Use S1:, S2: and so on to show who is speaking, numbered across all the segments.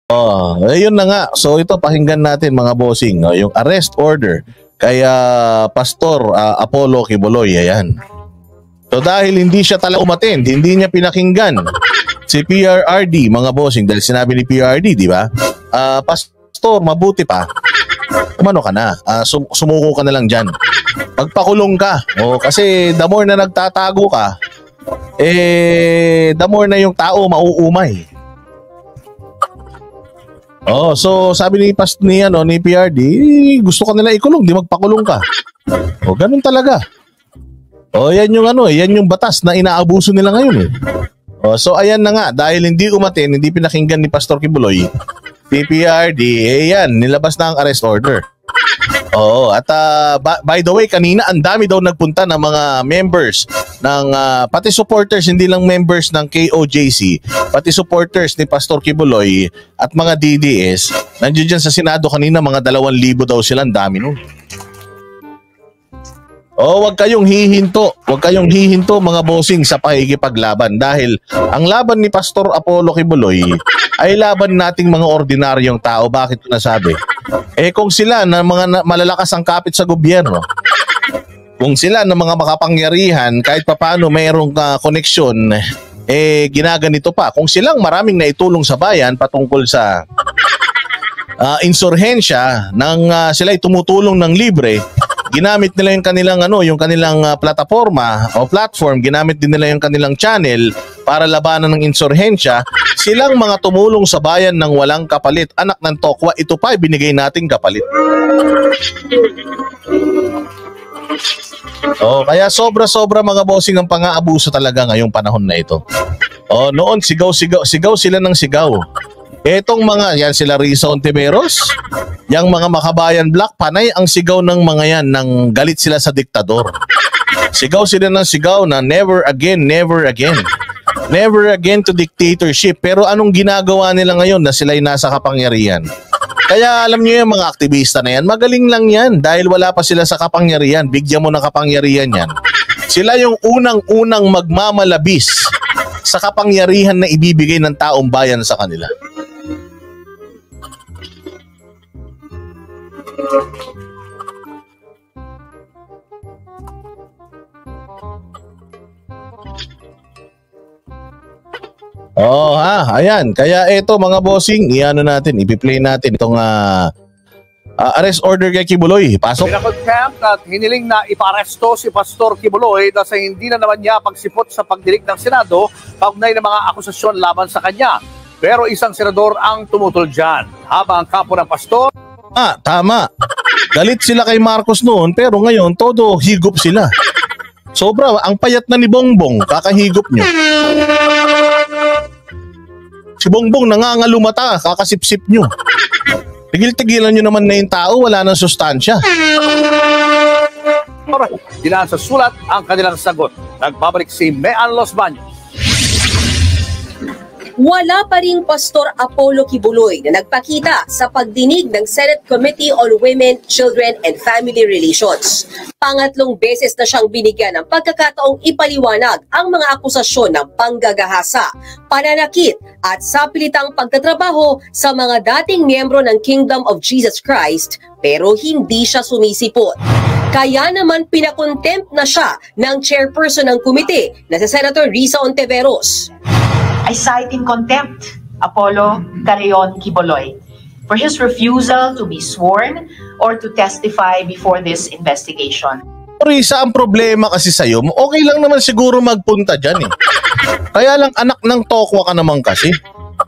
S1: Oh, ayun na nga. So ito pakinggan natin mga bossing, yung arrest order kay Pastor Apollo Quiboloy. Ayan. So dahil hindi siya talaga umattend, hindi niya pinakinggan si PRRD mga bossing dahil sinabi ni PRRD, di ba? Pastor, mabuti pa. Umano ka na. Sumuko ka na lang diyan. Pagpakulong ka. Oh, kasi the more na nagtatago ka, the more na yung tao mauumay. Oh, so sabi ni ni PRD, gusto ka nila ikulong, di magpakulong ka. Oh, ganun talaga. Oh, yan yung yan yung batas na inaabuso nila ngayon eh. Oh, so ayan na nga, dahil hindi umattend, hindi pinakinggan ni Pastor Quiboloy, PRD, yan, nilabas na ang arrest order. Oo, at by the way, kanina ang dami daw nagpunta ng mga members ng pati supporters, hindi lang members ng KOJC, pati supporters ni Pastor Quiboloy at mga DDS. Nandiyan dyan sa Senado kanina, mga 2,000 daw sila, ang dami nun. Oh, wag kayong hihinto mga bossing sa pakikipaglaban dahil ang laban ni Pastor Apollo Quiboloy ay laban nating mga ordinaryong tao. Bakit ko nasabi? Kung sila na mga malalakas ang kapit sa gobyerno, kung sila na mga makapangyarihan kahit papaano mayroong koneksyon, ginaganito pa. Kung silang maraming naitulong sa bayan patungkol sa insurhensya nang sila'y tumutulong ng libre, ginamit nila yung kanilang plataforma o platform, ginamit din nila yung kanilang channel para labanan ng insurhensya. Silang mga tumulong sa bayan ng walang kapalit. Anak ng tokwa, ito pa binigay nating kapalit. Oh, kaya sobra-sobra mga bossing ang pang-aabuso talaga ngayong panahon na ito. Oh, noon sigaw sila ng sigaw. Etong mga yan sila Risa Ontiveros, yang mga Makabayan Black, panay ang sigaw ng mga yan nang galit sila sa diktador. Sigaw sila ng sigaw na never again, never again. Never again to dictatorship. Pero anong ginagawa nila ngayon na sila'y nasa kapangyarihan? Kaya alam niyo yung mga aktivista na yan, magaling lang yan dahil wala pa sila sa kapangyarihan. Bigyan mo ng kapangyarihan yan. Sila yung unang-unang magmamalabis sa kapangyarihan na ibibigay ng taong bayan sa kanila. Oh ayan. Kaya ito mga bossing, ipi-play natin itong arrest order kay Quiboloy. Pasok.
S2: Pinakontempt at hiniling na iparesto si Pastor Quiboloy dahil hindi na naman niya pagsipot sa pagdinig ng Senado kaugnay ng mga akusasyon laban sa kanya. Pero isang senador ang tumutol dyan. Habang ang kampo ng pastor...
S1: Tama. Galit sila kay Marcos noon pero ngayon todo higop sila. Sobra, ang payat na ni Bongbong, kakahigop niyo. Si Bongbong nangangalumata, kakasipsip nyo. Tigil-tigilan nyo naman na yung tao, wala nang sustansya.
S2: Dinaan sa sulat ang kanilang sagot. Nagbabalik si Mean Los Baños.
S3: Wala pa ring Pastor Apollo Quiboloy na nagpakita sa pagdinig ng Senate Committee on Women, Children and Family Relations. Pangatlong beses na siyang binigyan ng pagkakataong ipaliwanag ang mga akusasyon ng panggagahasa, pananakit at sapilitang pagtatrabaho sa mga dating miyembro ng Kingdom of Jesus Christ pero hindi siya sumisipot. Kaya naman pinakontempt na siya ng chairperson ng komite na si Senator Risa Ontiveros.
S4: I cite in contempt Apollo Carreon Quiboloy for his refusal to be sworn or to testify before this investigation.
S1: Risa, ang problema kasi sa'yo, okay lang naman siguro magpunta dyan eh. Kaya lang anak ng tokwa ka naman kasi.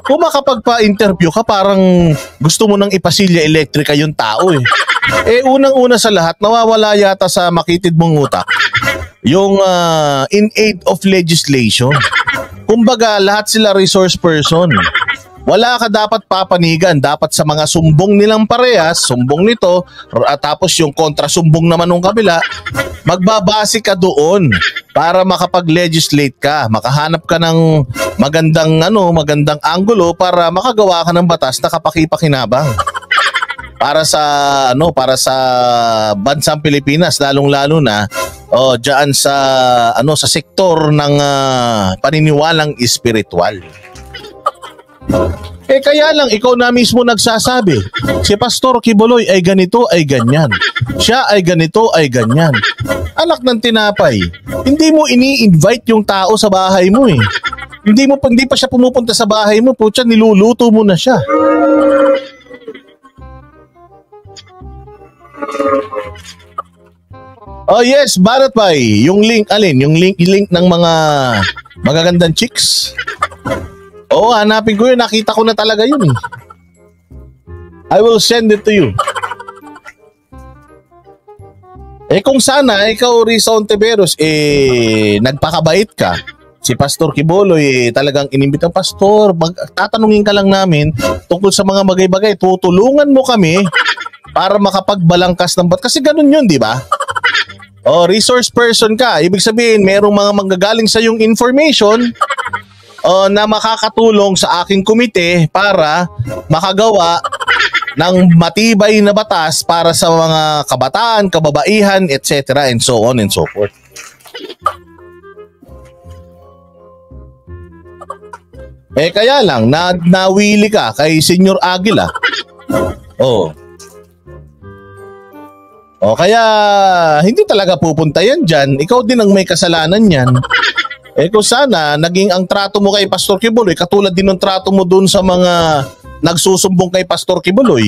S1: Kung makapagpa-interview ka, parang gusto mo nang ipasilya elektrika yung tao eh. Unang-una sa lahat, nawawala yata sa makitid mong utak yung in aid of legislation. Kumbaga, lahat sila resource person. Wala ka dapat papanigan. Dapat sa mga sumbong nilang parehas, sumbong nito, tapos yung kontrasumbong naman ng kabila, magbabase ka doon para makapag-legislate ka. Makahanap ka ng magandang anggulo para makagawa ka ng batas na kapakipakinabang. Para sa bansang Pilipinas, lalong-lalo na diyan sa sektor ng paniniwalang espiritual. Kaya lang, ikaw na mismo nagsasabi, si Pastor Kibuloy ay ganito, ay ganyan. Siya ay ganito, ay ganyan. Anak ng tinapay, hindi mo ini-invite yung tao sa bahay mo eh. Hindi pa siya pumupunta sa bahay mo, putya, niluluto mo na siya. Oh yes, Barat Pai, yung link, alin? Yung link ng mga magagandang chicks? Oo, hanapin ko yun. Nakita ko na talaga yun eh. I will send it to you. Kung sana, ikaw Risa Ontiveros, nagpakabait ka. Si Pastor Kibuloy, talagang inimbitang pastor. Tatanungin ka lang namin tungkol sa mga bagay-bagay. Tutulungan mo kami para makapagbalangkas ng Kasi ganun yun, di ba? O, resource person ka. Ibig sabihin, merong mga manggagaling sa yung information na makakatulong sa aking komite para makagawa ng matibay na batas para sa mga kabataan, kababaihan, etc. and so on and so forth. Kaya lang, nawili ka kay Senyor Aguila. Kaya hindi talaga pupunta yan dyan. Ikaw din ang may kasalanan yan. Kung sana, naging ang trato mo kay Pastor Kibuloy, katulad din ng trato mo dun sa mga nagsusumbong kay Pastor Kibuloy,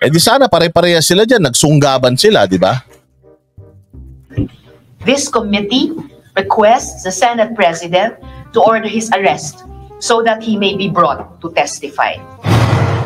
S1: di sana pare-pareha sila dyan, nagsunggaban sila, di ba?
S4: This committee requests the Senate President to order his arrest so that he may be brought to testify.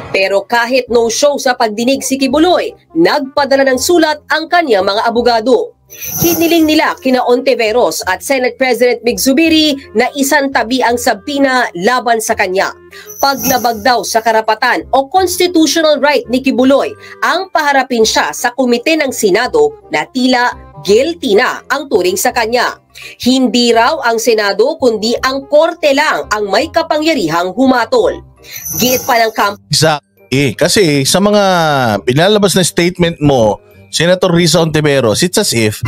S3: Pero kahit no-show sa pagdinig si Kibuloy, nagpadala ng sulat ang kanyang mga abogado. Hiniling nila kina Ontiveros at Senate President Mig Zubiri na isantabi ang sabina laban sa kanya. Paglabag daw sa karapatan o constitutional right ni Kibuloy ang paharapin siya sa komite ng Senado na tila guilty na ang turing sa kanya. Hindi raw ang Senado kundi ang korte lang ang may kapangyarihang humatol. Giit pa ng kampo.
S1: Kasi sa mga pinalabas na statement mo, Senator Risa Ontiveros, it's as if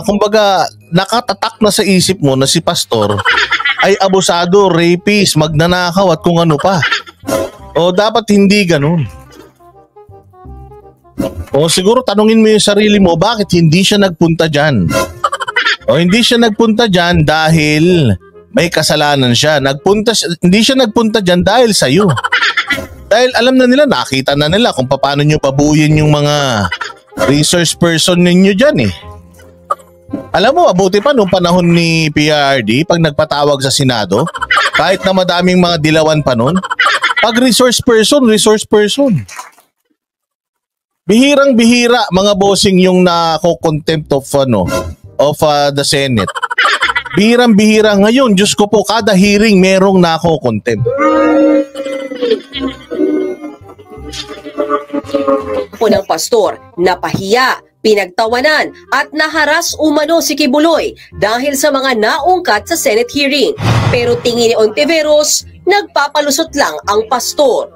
S1: kumbaga nakatatak na sa isip mo na si Pastor ay abusado, rapist, magnanakaw at kung ano pa. Dapat hindi ganun. Siguro tanungin mo yung sarili mo, bakit hindi siya nagpunta dyan? Hindi siya nagpunta dyan dahil may kasalanan siya. Hindi siya nagpunta dyan dahil sa'yo. Dahil alam na nila, nakita na nila kung paano nyo pabuyin yung mga resource person ninyo dyan eh. Alam mo, abuti pa nung panahon ni PRD, pag nagpatawag sa Senado, kahit na madaming mga dilawan pa nun, pag resource person. Bihirang-bihira mga bossing yung nako-contempt of the Senate. Bihirang-bihira ngayon, Diyos ko po, kada hearing merong nako-contempt.
S3: Ng pastor, napahiya, pinagtawanan at naharas umano si Kibuloy dahil sa mga naungkat sa Senate hearing. Pero tingin ni Ontiveros, nagpapalusot lang ang pastor.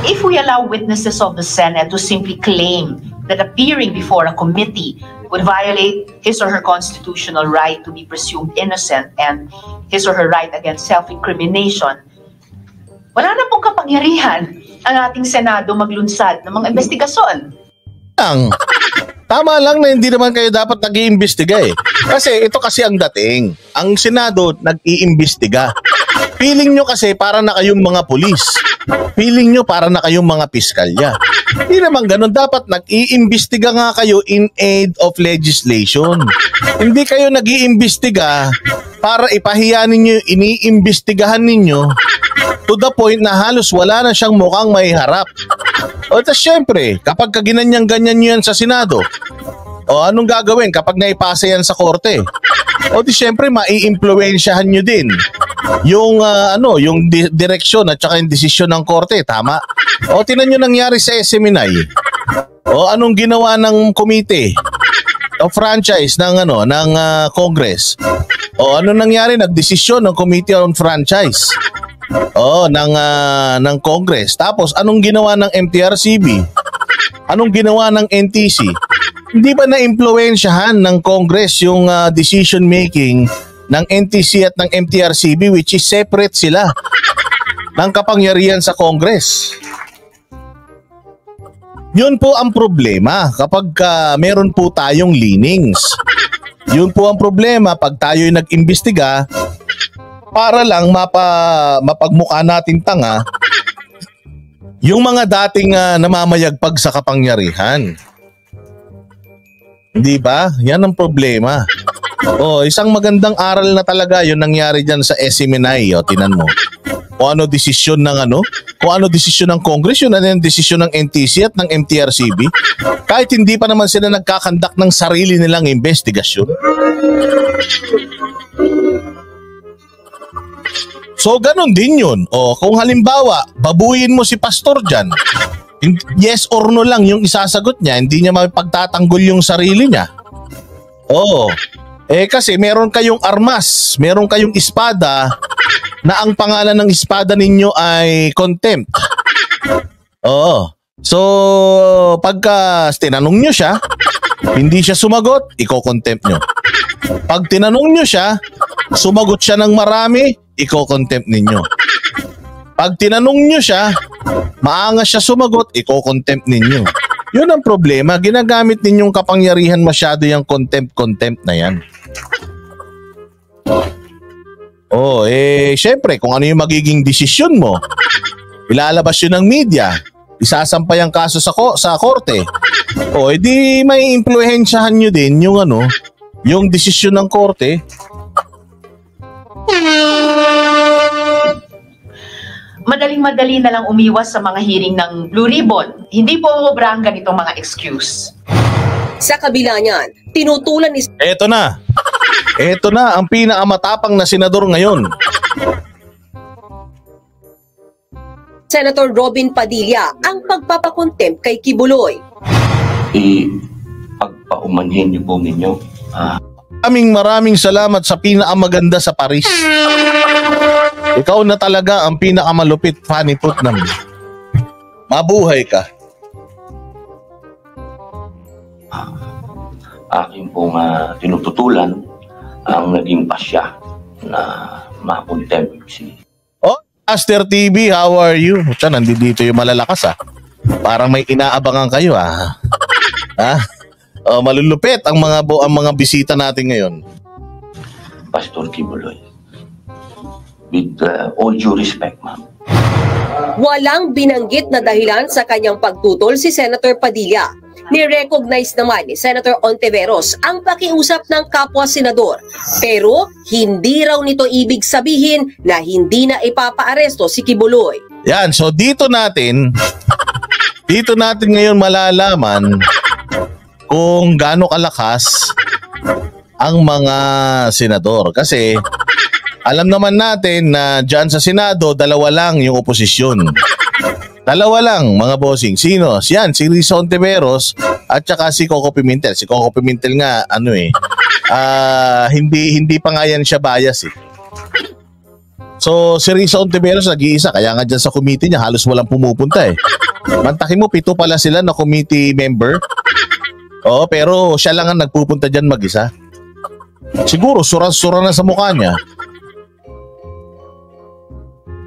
S4: If we allow witnesses of the Senate to simply claim that appearing before a committee would violate his or her constitutional right to be presumed innocent and his or her right against self-incrimination, wala na pong kapangyarihan ang ating Senado maglunsad ng mga investigasyon.
S1: Tama lang na hindi naman kayo dapat nag-iimbestiga eh. Kasi ito kasi ang dating. Ang Senado nag-iimbestiga. Feeling nyo kasi para na kayong mga pulis. Feeling nyo para na kayong mga piskalya. Hindi naman ganun. Dapat nag-iimbestiga nga kayo in aid of legislation. Hindi kayo nag-iimbestiga para ipahiya ninyo, iniimbestigahan ninyo to the point na halos wala na siyang mukhang may harap. Tas syempre, kapag kaginanyan-ganyan nyo yan sa Senado, anong gagawin kapag naipasa yan sa korte? Di syempre, mai-impluwensyahan nyo din yung, yung direksyon at saka yung desisyon ng korte, tama? Tinan nyo nangyari sa SMNI. Anong ginawa ng komite o franchise ng Congress? Ano nangyari? Nagdesisyon ng Committee on Franchise ng Congress. Tapos anong ginawa ng MTRCB? Anong ginawa ng NTC? Hindi ba na-impluwensyahan ng Congress yung decision making ng NTC at ng MTRCB, which is separate sila? ng kapangyarihan sa Congress. Yun po ang problema kapag meron po tayong leanings. Yun po ang problema pag tayo'y nag-imbestiga para lang mapagmukha natin tanga yung mga dating namamayagpag sa kapangyarihan. Hindi ba? Yan ang problema. Isang magandang aral na talaga yun nangyari dyan sa SMNI. Tinan mo. Kung ano desisyon ng Congress, yun ano yung desisyon ng NTC at ng MTRCB. Kahit hindi pa naman sila nagkakandak ng sarili nilang investigasyon. So, ganun din yun. Kung halimbawa, babuyin mo si pastor dyan, yes or no lang yung isasagot niya, hindi niya mapagtatanggol yung sarili niya. Kasi meron kayong armas, meron kayong espada, na ang pangalan ng espada ninyo ay contempt. So, pagka tinanong nyo siya, hindi siya sumagot, iko-contempt nyo. Pag tinanong nyo siya, sumagot siya ng marami, iko-contempt ninyo. Pag tinanong nyo siya, maangas siya sumagot, iko-contempt ninyo. Yun ang problema, ginagamit ninyong kapangyarihan masyado yung contempt na yan. Syempre, kung ano yung magiging desisyon mo, ilalabas yun ng media, isasampay ang kaso sa korte. Edi may impluwensyahan nyo din yung desisyon ng korte.
S4: Madaling-madali na lang umiwas sa mga hearing ng Blue Ribbon. Hindi po umobrang ganitong mga excuse.
S3: Sa kabila niyan, tinutulan ni
S1: Ito na ang pinakamatapang na senador ngayon.
S3: Senator Robin Padilla ang pagpapakontempt kay Kibuloy.
S5: Pagpaumanhin niyo po ninyo.
S1: Maraming salamat sa pinakamaganda sa Paris. Ikaw na talaga ang pinakamalupit faniput namin. Mabuhay ka.
S5: Aking pong tinututulan ang naging pasya na makontempt si...
S1: Master TV, how are you? Nandito yung malalakas Parang may inaabangan kayo malulupit ang mga bisita natin ngayon.
S5: Pastor Kibuloy, with all due respect, ma'am.
S3: Walang binanggit na dahilan sa kanyang pagtutol si Senator Padilla. Ni-recognize naman ni Senator Ontiveros ang pakiusap ng kapwa-senador. Pero hindi raw nito ibig sabihin na hindi na ipapaaresto si Kibuloy.
S1: Yan, so dito natin ngayon malalaman kung gaano kalakas ang mga senador. Kasi alam naman natin na dyan sa Senado, dalawa lang yung oposisyon. Dalawa lang, mga bossing. Sino? Si Risa Ontiveros at saka si Coco Pimentel. Si Coco Pimentel nga, hindi pa nga yan siya bias So, si Risa Ontiveros nag-iisa. Kaya nga dyan sa committee niya, halos walang pumupunta Mantakin mo, 7 pala sila na committee member. Pero siya lang ang nagpupunta dyan mag-isa. Siguro, sura-sura na sa mukha niya.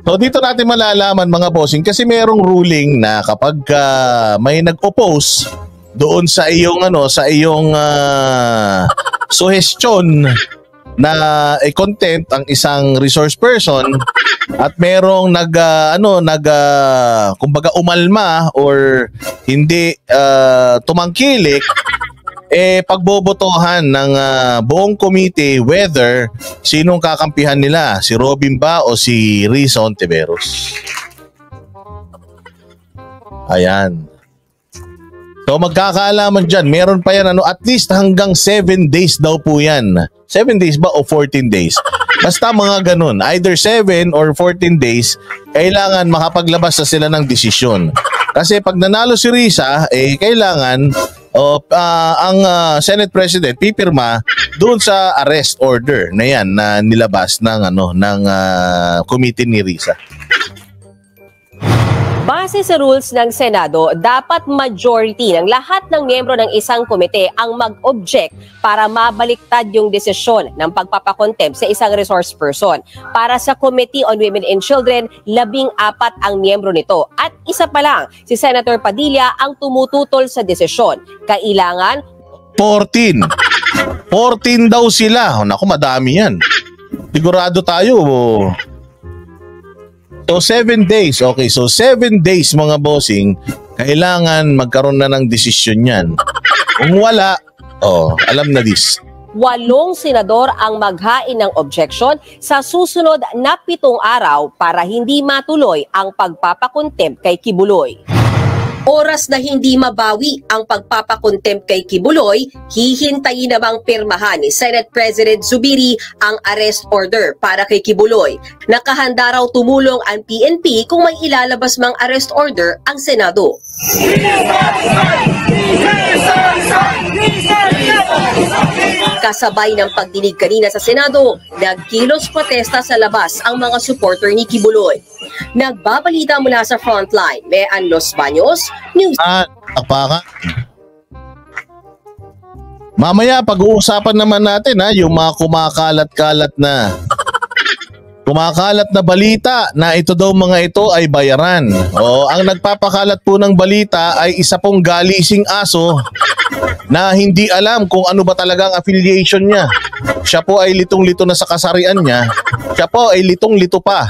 S1: So dito natin malalaman mga bossing kasi merong ruling na kapag may nag-oppose doon sa iyong suggestion na i-contempt ang isang resource person at merong kumbaga umalma or hindi tumangkilik pagbobotohan ng buong committee whether sinong kakampihan nila, si Robin ba o si Risa Ontiveros. Ayan. So magkakaalaman dyan, meron pa yan at least hanggang 7 days daw po yan. 7 days ba o 14 days? Basta mga ganun, either 7 or 14 days, kailangan makapaglabas na sila ng desisyon. Kasi pag nanalo si Risa, kailangan ang Senate President pipirma doon sa arrest order na yan na nilabas ng committee ni Risa.
S3: Bye! Base sa rules ng Senado, dapat majority ng lahat ng miyembro ng isang komite ang mag-object para mabaliktad yung desisyon ng pagpapakontempt sa isang resource person. Para sa Committee on Women and Children, 14 ang miyembro nito at isa pa lang, si Senator Padilla ang tumututol sa desisyon. Kailangan
S1: 14 daw sila. Naku, madami yan. Sigurado tayo. So 7 days. Okay, so 7 days mga bossing, kailangan magkaroon na ng desisyon yan. Kung wala, alam na this.
S3: 8 senador ang maghain ng objection sa susunod na 7 araw para hindi matuloy ang pagpapakontempt kay Kibuloy. Oras na hindi mabawi ang pagpapakontempt kay Kibuloy, hihintayin namang pirmahan ni Senate President Zubiri ang arrest order para kay Kibuloy. Nakahanda raw tumulong ang PNP kung may ilalabas mang arrest order ang Senado. Kasabay ng pagdinig kanina sa Senado, nagkilos protesta sa labas ang mga supporter ni Kibuloy. Nagbabalita mula sa frontline, Mean Los Baños, News.
S1: Takpakan. Mamaya pag-uusapan naman natin yung mga kumakalat-kalat na balita na ito daw mga ito ay bayaran. Ang nagpapakalat po ng balita ay isa pong galising aso na hindi alam kung ano ba talagang affiliation niya. Siya po ay litong-lito na sa kasarian niya. Siya po ay litong-lito pa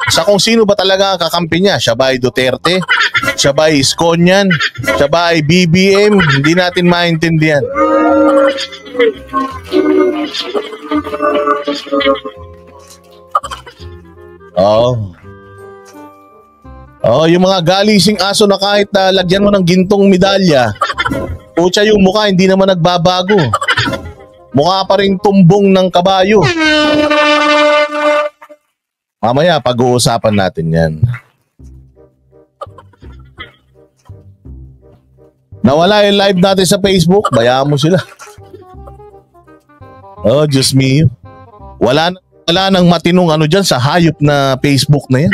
S1: sa kung sino ba talaga ang kakampi niya. Siya ba ay Duterte? Siya ba ay Isconyan? Siya ba ay BBM? Hindi natin maintindihan. Yung mga galising aso na kahit na lagyan mo ng gintong medalya, putya yung mukha hindi naman nagbabago. Mukha pa rin tumbong ng kabayo. Mamaya pag-uusapan natin yan. Nawala yung live natin sa Facebook, bayaan mo sila. Diyos me. Wala nang matinong dyan sa hayop na Facebook na yan.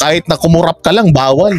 S1: Kahit na kumurap ka lang, bawal.